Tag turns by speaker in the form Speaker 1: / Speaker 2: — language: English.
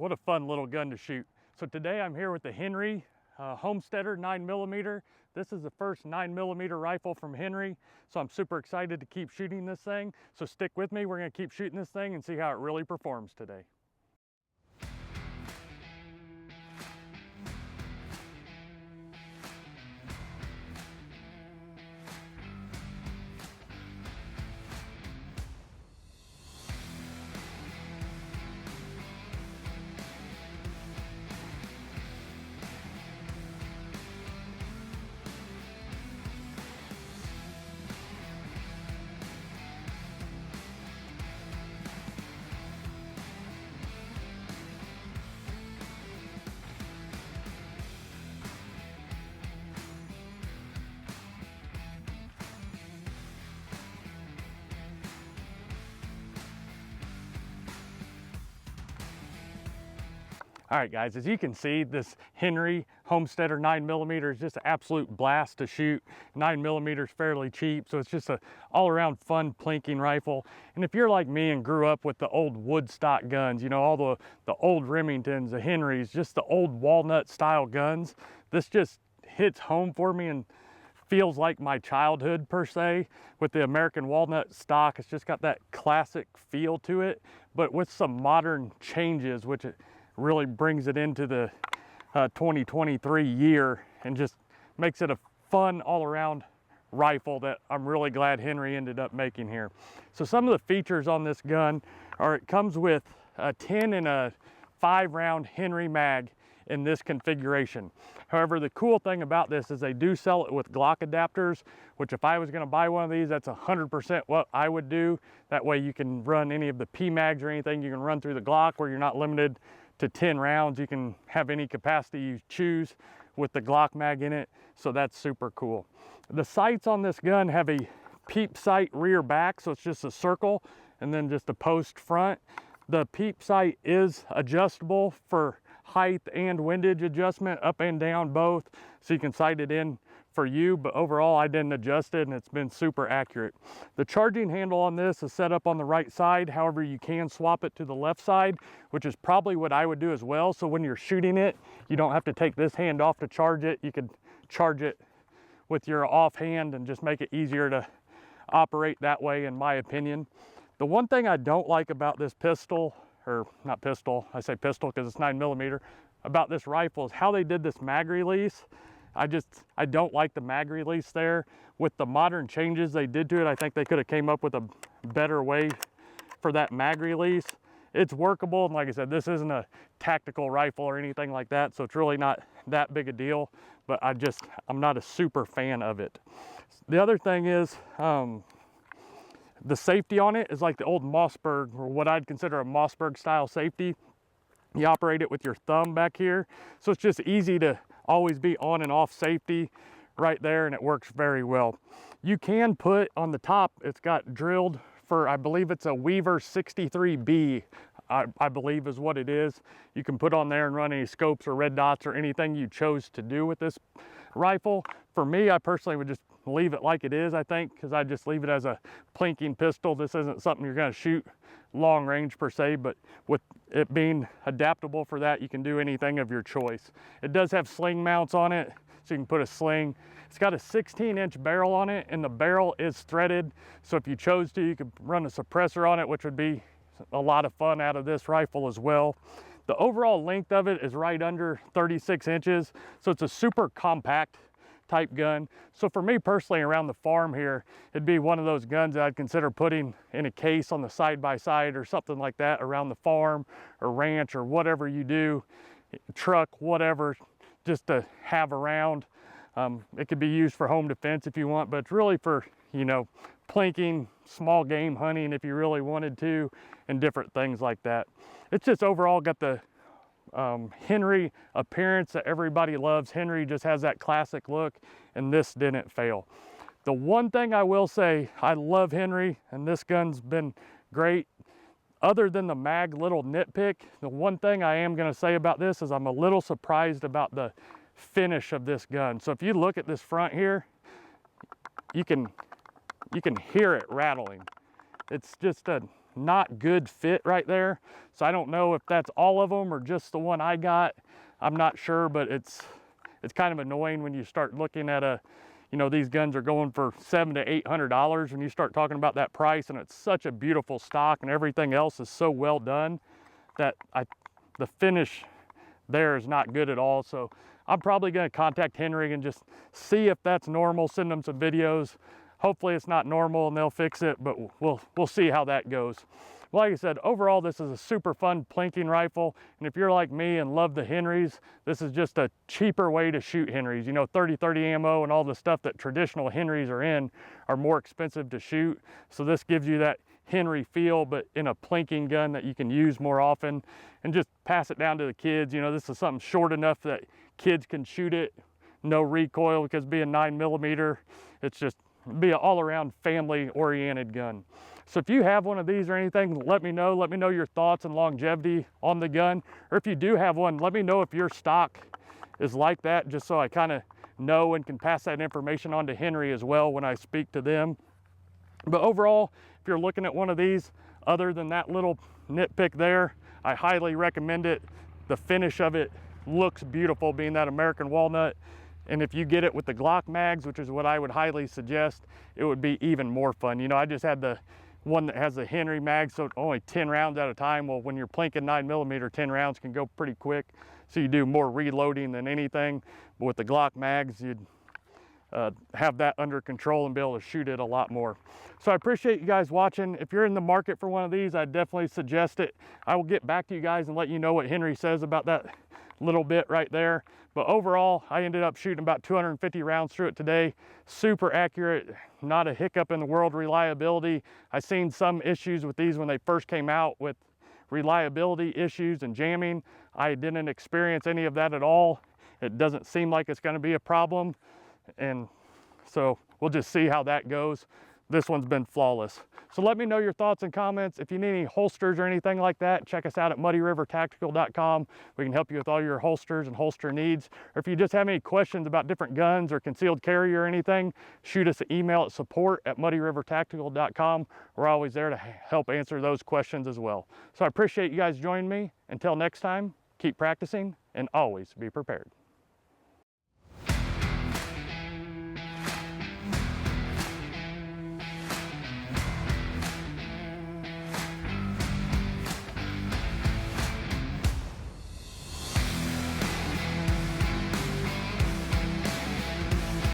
Speaker 1: What a fun little gun to shoot. So today I'm here with the Henry Homesteader 9mm. This is the first 9mm rifle from Henry, so I'm super excited to keep shooting this thing. So stick with me, we're gonna keep shooting this thing and see how it really performs today. All right, guys, as you can see, this Henry Homesteader 9mm is just an absolute blast to shoot. 9mm is fairly cheap, so it's just an all-around fun plinking rifle. And if you're like me and grew up with the old wood stock guns, you know, all the old Remingtons, the Henrys, just the old walnut style guns, this just hits home for me and feels like my childhood per se. With the American walnut stock, it's just got that classic feel to it, but with some modern changes, which it really brings it into the 2023 year and just makes it a fun all-around rifle that I'm really glad Henry ended up making here. So some of the features on this gun are it comes with a 10 and a 5-round Henry mag in this configuration. However, the cool thing about this is they do sell it with Glock adapters, which if I was going to buy one of these, that's 100% what I would do. That way you can run any of the P mags or anything you can run through the Glock, where you're not limited to 10 rounds. You can have any capacity you choose with the Glock mag in it, so that's super cool. The sights on this gun have a peep sight rear back, so it's just a circle and then just a post front. The peep sight is adjustable for height and windage adjustment, up and down both, so you can sight it in for you, but overall I didn't adjust it and it's been super accurate. The charging handle on this is set up on the right side. However, you can swap it to the left side, which is probably what I would do as well. So when you're shooting it, you don't have to take this hand off to charge it. You could charge it with your off hand and just make it easier to operate that way, in my opinion. The one thing I don't like about this pistol, or not pistol, I say pistol because it's 9mm, about this rifle is how they did this mag release. I don't like the mag release there. With the modern changes they did to it, I think they could have came up with a better way for that mag release. It's workable, and like I said, this isn't a tactical rifle or anything like that, so it's really not that big a deal, but I'm not a super fan of it. The other thing is, the safety on it is like the old Mossberg, or what I'd consider a Mossberg style safety. You operate it with your thumb back here, so it's just easy to always be on and off safety right there, and it works very well. You can put on the top, it's got drilled for, I believe it's a Weaver 63B, I believe is what it is. You can put on there and run any scopes or red dots or anything you chose to do with this rifle. For me, I personally would just leave it like it is, I think, because I just leave it as a plinking pistol. This isn't something you're going to shoot long range per se, but with it being adaptable for that, you can do anything of your choice. It does have sling mounts on it, so you can put a sling. It's got a 16-inch barrel on it, and the barrel is threaded, so if you chose to, you could run a suppressor on it, which would be a lot of fun out of this rifle as well. The overall length of it is right under 36 inches, so it's a super compact type gun. So for me personally, around the farm here, it'd be one of those guns that I'd consider putting in a case on the side-by-side or something like that around the farm or ranch or whatever you do, truck, whatever, just to have around. It could be used for home defense if you want, but it's really for, you know, plinking, small game hunting if you really wanted to, and different things like that. It's just overall got the Henry appearance that everybody loves. Henry just has that classic look, and this didn't fail. The one thing I will say, I love Henry, and this gun's been great. Other than the mag little nitpick, the one thing I am going to say about this is I'm a little surprised about the finish of this gun. So if you look at this front here, you can hear it rattling. It's just not good fit right there. So I don't know if that's all of them or just the one I got. I'm not sure, but it's kind of annoying when you start looking at a, you know, these guns are going for $700 to $800 when you start talking about that price, and it's such a beautiful stock and everything else is so well done that the finish there is not good at all. So I'm probably going to contact Henry and just see if that's normal, send them some videos. Hopefully it's not normal and they'll fix it, but we'll see how that goes. Like I said, overall, this is a super fun plinking rifle. And if you're like me and love the Henrys, this is just a cheaper way to shoot Henrys. You know, 30-30 ammo and all the stuff that traditional Henrys are in are more expensive to shoot. So this gives you that Henry feel, but in a plinking gun that you can use more often and just pass it down to the kids. You know, this is something short enough that kids can shoot it, no recoil, because being 9mm, it's just be an all-around family-oriented gun. So if you have one of these or anything, let me know. Let me know your thoughts and longevity on the gun. Or if you do have one, let me know if your stock is like that, just so I kind of know and can pass that information on to Henry as well when I speak to them. But overall, if you're looking at one of these, other than that little nitpick there, I highly recommend it. The finish of it looks beautiful, being that American walnut. And if you get it with the Glock mags, which is what I would highly suggest, it would be even more fun. You know, I just had the one that has the Henry mag, so only 10 rounds at a time. Well, when you're plinking 9mm, 10 rounds can go pretty quick. So you do more reloading than anything. But with the Glock mags, you'd have that under control and be able to shoot it a lot more. So I appreciate you guys watching. If you're in the market for one of these, I definitely suggest it. I will get back to you guys and let you know what Henry says about that little bit right there. But overall, I ended up shooting about 250 rounds through it today. Super accurate, not a hiccup in the world reliability. I seen some issues with these when they first came out with reliability issues and jamming. I didn't experience any of that at all. It doesn't seem like it's going to be a problem. And so we'll just see how that goes. This one's been flawless. So let me know your thoughts and comments. If you need any holsters or anything like that, check us out at muddyrivertactical.com. We can help you with all your holsters and holster needs. Or if you just have any questions about different guns or concealed carry or anything, shoot us an email at support@muddyrivertactical.com. We're always there to help answer those questions as well. So I appreciate you guys joining me. Until next time, keep practicing and always be prepared.